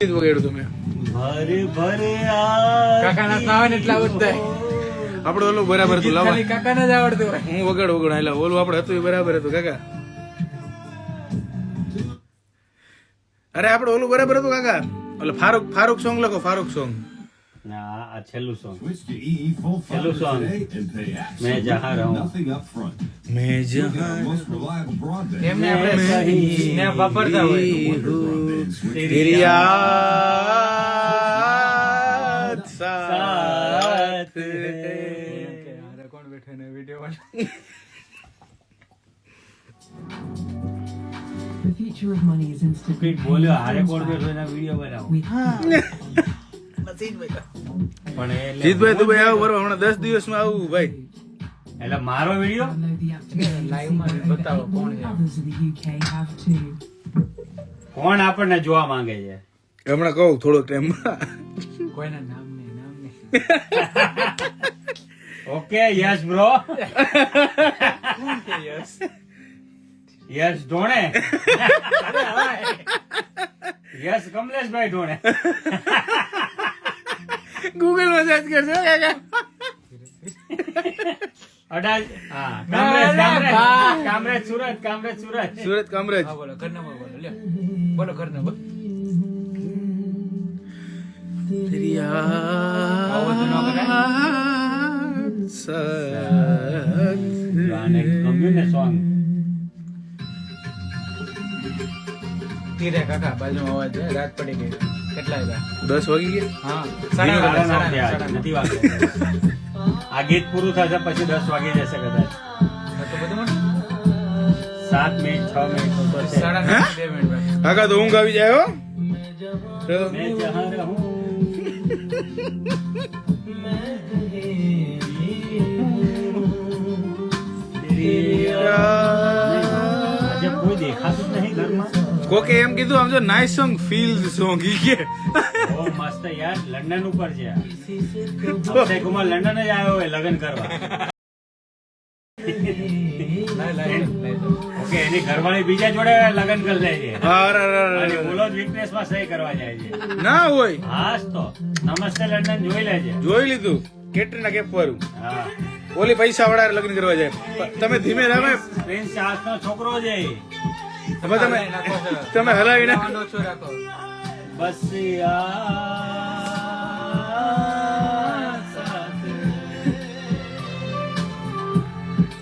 વગાડ્યું તમે ભરે ભરે કાકાના ના આવે ને એટલે આવડતા આપડે ઓલું બરાબર હતું લાવો કાકાને જ આવડતું હોય. હું વગાડ હાલા ઓલું આપડે હતું એ બરાબર હતું કાકા. અરે આપડે ઓલું બરાબર હતું કાકા. ઓલે ફારૂક સોંગ લખો, ફારૂક સોંગ. ના આ છેલ્લું સોંગ છેલ્લું સોંગ મેં જહા રહું મેં એમને આપણે ને વાપરતા હોય. તેરી યાદ સાથ રહે. અરે કોણ બેઠા ને video The future of money is instant. કંઈક બોલ્યો હારે કોણ બેઠો એના વિડીયો બનાવો પણ એટલે જીતભાઈ તું ભાઈ આવું બરોબર હમણાં 10 દિવસમાં આવું ભાઈ. એટલે મારો video Download the app today. Live માં બતાવો કોણ છે. Others in the UK have too. કોણ આપણને જોવા માંગે છે હમણાં કહું થોડોક ટાઈમમાં. કોઈના નામ નહીં. Okay yes bro yes yes Dhone yes કમલેશભાઈ ઢોણે ગૂગલ માં સર્ચ કરજો કાકા. અડાજ હા કામરેજ સુરત સુરત કામરેજ. હા બોલો ઘરના બોલો લ્યો બોલો ઘરના બોલો. તેરી આવું બધું ન કરાય. યાદ સાથ આને ગમ્યું ને સોંગ ધીરે કાકા બાજુમાં અવાજ છે. રાત પડી ગઈ. કેટલા વાગ્યા? 10 વાગી ગયા. હા સાડા સાડા નવ નવ, થયા, સાડા નવ. નથી વાગતો. આ ગીત પૂરું થશે પછી 10 વાગી જશે કદાચ તો બધું મને 7 મિનિટ 6 મિનિટ તો છે. સાડા નવ, 2 મિનિટ બાકી. કાકા તો ઊંઘ આવી જાય હો. ચલો. મેં જહાં રહું આજે કોઈ દેખાતું જ નહીં ઘરમાં કોકે એમ કીધું આમ જો નાઇસ સોંગ ફીલ સોંગ ઈ કે બહુ મસ્ત યાર લંડન ઉપર છે આ. અક્ષય કુમાર લંડન જ આવ્યો હોય લગ્ન કરવા લાઈવ. ઓકે એની ઘરવાળી બીજા જોડે લગ્ન કરી લે છે અરે, અરે, અરે, અને અરે. બોલો વીકનેસ માં સહી કરવા જાય છે ના હોય હાસ તો નમસ્તે લંડન જોઈ લેજે જોઈ લીધું કેટરીના કેફ વાળું હા ઓલી પૈસા વાળા લગ્ન કરવા જાય. તમે ધીમે ધીમે પ્રિન્સ ચાર્લ્સ નો છોકરો છે તમે હલાવી ના સાઉન્ડ ઓછું રાખો. બસ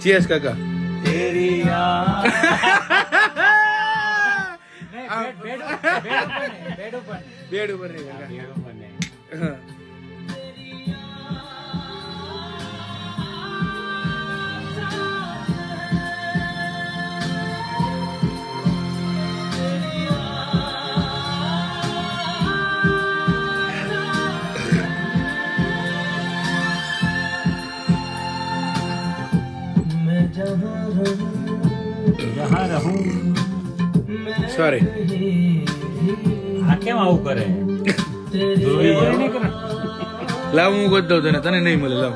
ચીયર્સ કાકા. તેરી યાદ બેડ ઉપર બેડ ઉપર નહીં કાકા. હા. જહાં રહું સોરી. આ કેમ આવું કરે ધ્રુવી જેવું? લાવ હું ગોત દઉં તને નહીં મળે લાવ.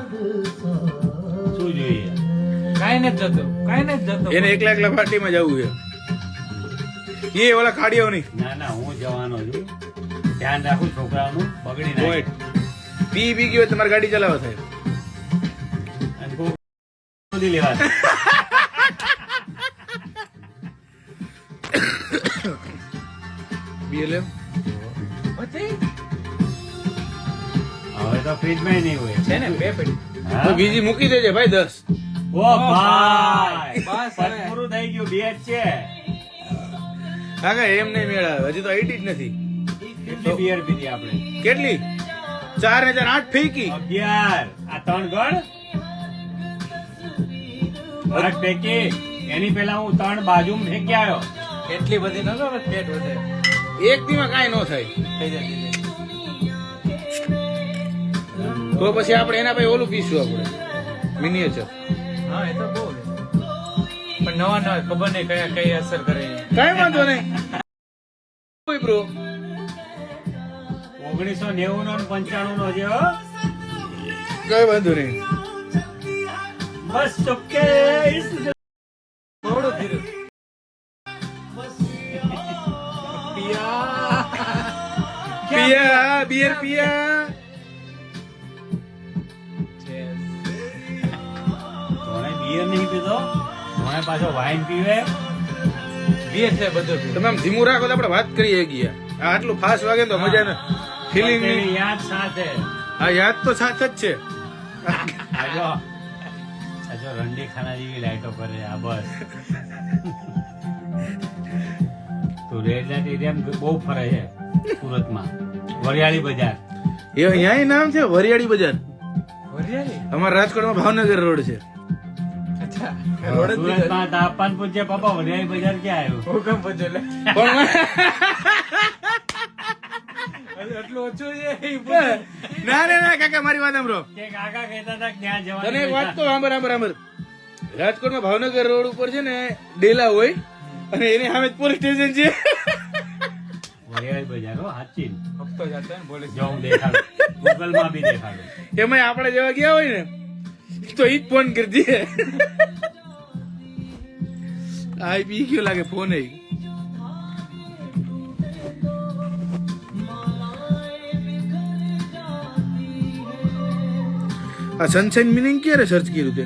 શું જોઈએ કાંઈ નથી જતો. એને એકલા પાર્ટીમાં જવું છે. એ ઓલા ખાડીઓ નહીં ના ના હું જવાનો છું ધ્યાન રાખું છોકરાઓનું બગડી ના પોઈન્ટ. પી ગયો હોય તમારી ગાડી ચલાવો થાય. અને કોક શોધી લેવા BLM પછી હવે તો ફ્રીજમાં નહીં હોય છે ને 2 પેટી. હા? તો બીજી મૂકી દેજે ભાઈ 10. ઓ ભાઈ બસ બસ હવે. પૂરું થઈ ગયું બે જ છે કાકા એમ નહીં મેળાવે હજી તો 80 જ નથી. કેટલી બિયર પીધી આપણે કેટલી 4 ને 4 8 ફેંકી. 11 આ 3 ગણ 8 પૈકી એની પેલા હું 3 બાજુમાં ફેંકી આવ્યો એટલી બધી ન કરો પેટ વધે. એક દીમાં કાંઈ ન થાય. થઈ જાય. તો પછી આપણે એના પછી ઓલું પીશું આપણે મિનિએચર. હા એ તો બહુ છે. પણ નવા ખબર નહીં કઈ અસર કરે. કાંઈ વાંધો નહીં બ્રો. 1990 નો 95 નો છે હો. કઈ વાંધો નહીં. બસ ચોકે થોડું ધીરું. પિયા પિયા બિયર પિયા. તોણે બિયર નહીં પીતો, તોણે પાછો વાઇન પીવે. બિયર છે બધું પીવે. તમે આમ ધીમું રાખો તો આપણે વાત કરીએ ગયા. આ આટલું ફાસ્ટ વાગે ને તો મજા ને ફિલિંગ. તેની યાદ સાથે હા યાદ તો સાચ જ છે. આજો રંડી ખાના જેવી લાઈટો કરે આ બસ. તો રેડ લાઇટ એરિયા બહુ ફરે છે સુરતમાં. વરિયાળી બજાર. એ અહીંયા નામ છે વરિયાળી બજાર. વરિયાળી? અમારા રાજકોટમાં ભાવનગર રોડ છે. અચ્છા, રોડ જ બીજો. સુરતમાં તાપમાન પૂછે પપ્પા વરિયાળી બજાર ક્યાં આવ્યું? હુકમ પૂછો લે. પણ આટલું ઓછું છે એ પૂછો. ના કાકા મારી વાત સાંભળો. કે કાકા કહેતા હતા કે ત્યાં જવાનું તને એક વાત છે. તો સાંભળ. રાજકોટમાં ભાવનગર રોડ ઉપર છે ને ડેલા હોય અને એની સામે પોલીસ સ્ટેશન છે. વરિયાળી બજાર હો સાચી. હપ્તો જતો ને બોલે જો હું દેખાડું ગૂગલ માં બી દેખાડું. એમાં આપણે જેવા ગયા હોય ને તો ઈ જ ફોન કરજે. આ પી ગયો લાગે ફોન. આ સનશાઇન મિનિંગ ક્યારે સર્ચ કર્યું તે?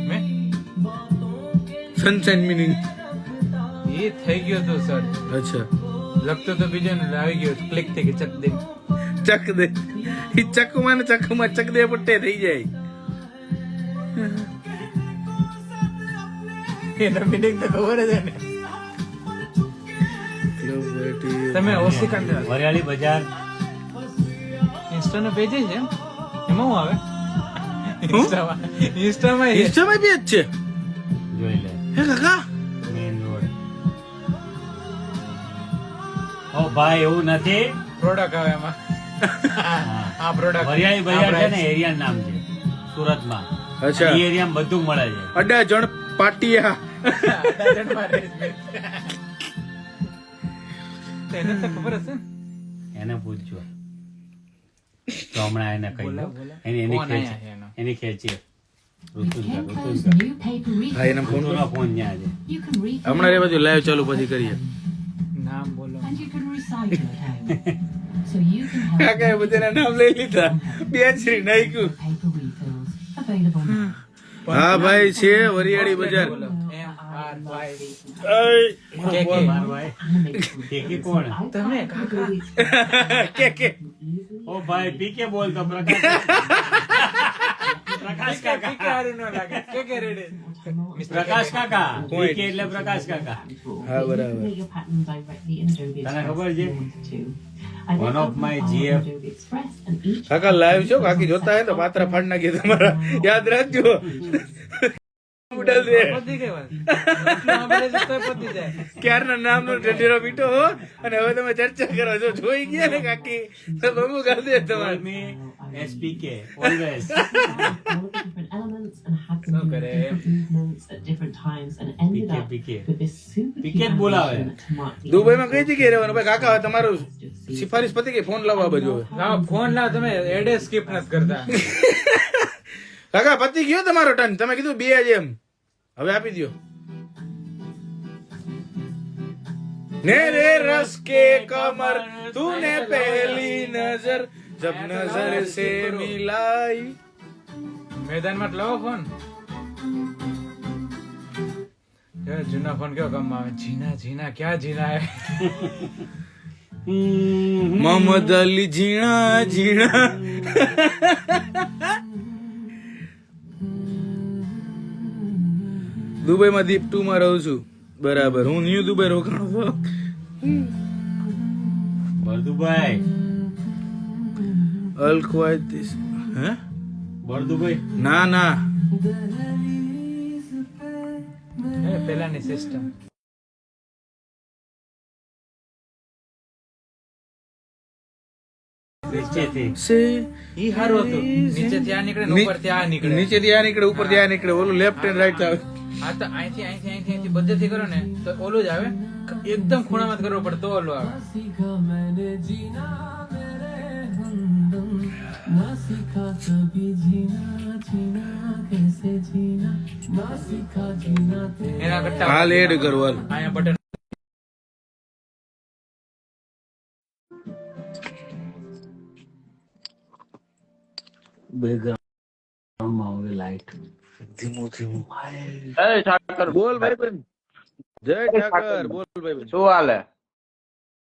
મેં સનશાઇન મિનિંગ. એ થઈ ગયો તો સર, અચ્છા લખતો તો બીજો ને આવી ગયો ક્લિક થઈ ગઈ ચક દે. ચક દે. ઈ ચકમાં ને ચકમાં ચક દે પટ્ટે થઈ જાય. એનો મીનિંગ તો ખબર જ છે ને. તમે ઓછી કંટ્રોલ વરિયાળી બજાર ઇન્સ્ટા નો પેજ છે એમ? એમાં હું આવે ઇન્સ્ટામાં ઇન્સ્ટામાં બી જ છે. જોઈ લે. હે કાકા મેઇન રોડ. ઓ ભાઈ એવું નથી. પ્રોડક્ટ આવે એમાં. આ પ્રોડક્ટ વરિયાળી બજાર છે ને એરિયા નામ છે સુરતમાં. અચ્છા. એ એરિયામાં બધું મળે છે. અડા જણ પાટિયા. એને તો ખબર હશે ને. એને પૂછજો તો હમણાં એને કહી દો. બોલા. એની ફોન આયા છે એનો. એની ખેંચીએ ઋતુજા Kenko's ઋતુજા new paper હા એના ફોન ઋતુનો ફોન ત્યાં છે. You can refill હમણાં એ બધું લાઈવ ચાલુ પછી કરીએ. નામ બોલો. and you can recycle it out. So you can have કાકા એ બધાના નામ લઈ લીધા. બે શ્રી નાખ્યું. paper refills available now. હા ભાઈ છે વરિયાળી બજાર. બોલો. MRY. અય, માર ભાઈ ટેકી કોણ? તમે કાકા. કે ઓ ભાઈ પીકે બોલતો પ્રકાશ પ્રકાશ પીકે કાકા. હારું ન લાગે. કે રેડે. પ્રકાશ કાકા પીકે એટલે પ્રકાશ કાકા. હા બરાબર. Your pattern directly in Adobe તને Express ખબર છે? if you wanted to. One of my Identify GF. Adobe Express and each કાકા લાઈવ છો કાકી જોતા હે તો પાત્રા ફાડ નાખીએ તમારા. યાદ રાખજો. ઉડલ દે. પતી ગઈ વાત. એટલું સાંભળે છે તોય પતી જાય. ક્યારના નામનો ઢંઢેરો પીટો હો અને હવે તમે ચર્ચા કરો છો. જોઈ ગયા ને કાકી તો બબુ ગાલ દે Call તમારે. me SPK always. all of the different elements and had them So do good, different movements at different times and ended PK, up PK. with this super PK cute જ બોલાવે. animation to mark the દુબઈમાં end કઈ of જગ્યાએ રહેવાનું ભાઈ? કાકા હવે તમારું સિફારિશ પતી ગઈ. ફોન લાવવા બાજુ હવે. લાવો ફોન લાવ. તમે એડે સ્કીપ નથી કરતા. કાકા પતી ગયો તમારો ટર્ન. તમે કીધું બે જ એમ. હવે આપી દો. मेरे रस के कमर तूने पहली नजर जब नजर से मिलाई. મેદાનમાં લાવો ફોન. જૂના ફોન કેવો કામ આવે? જીના જીના ક્યાં જીના હે? मोहम्मद अली जीना जीना. દુબઈમાં દીપ 2 માં રહું છું. બરાબર. હું ન્યુ દુબઈ રોકાણો છું. બરદુભાઈ અલ ક્વાઇટ this. હે? બરદુભાઈ ના ના. હે પેલાની સિસ્ટમ. નીચેથી સે ઈ હારું હતું. નીચે ત્યાં નીકળે ને ઉપર ત્યાં નીકળે. નીચે ત્યાં નીકળે ઉપર ત્યાં નીકળે. ઓલું લેફ્ટ એન્ડ રાઈટ આવે. આ તો અહીંથી બધેથી કરો ને તો ઓલું જ આવે. એકદમ ખૂણામાં જ કરવું પડે તો ઓલું આવે. એના કરતા હાલ એડ કરો હાલ. અહીંયા બટન બેકગ્રાઉન્ડમાં હવે લાઈટ બોલ ભાઈ બેન, જય ઠાકર. બોલ ભાઈ બેન. શું હાલે?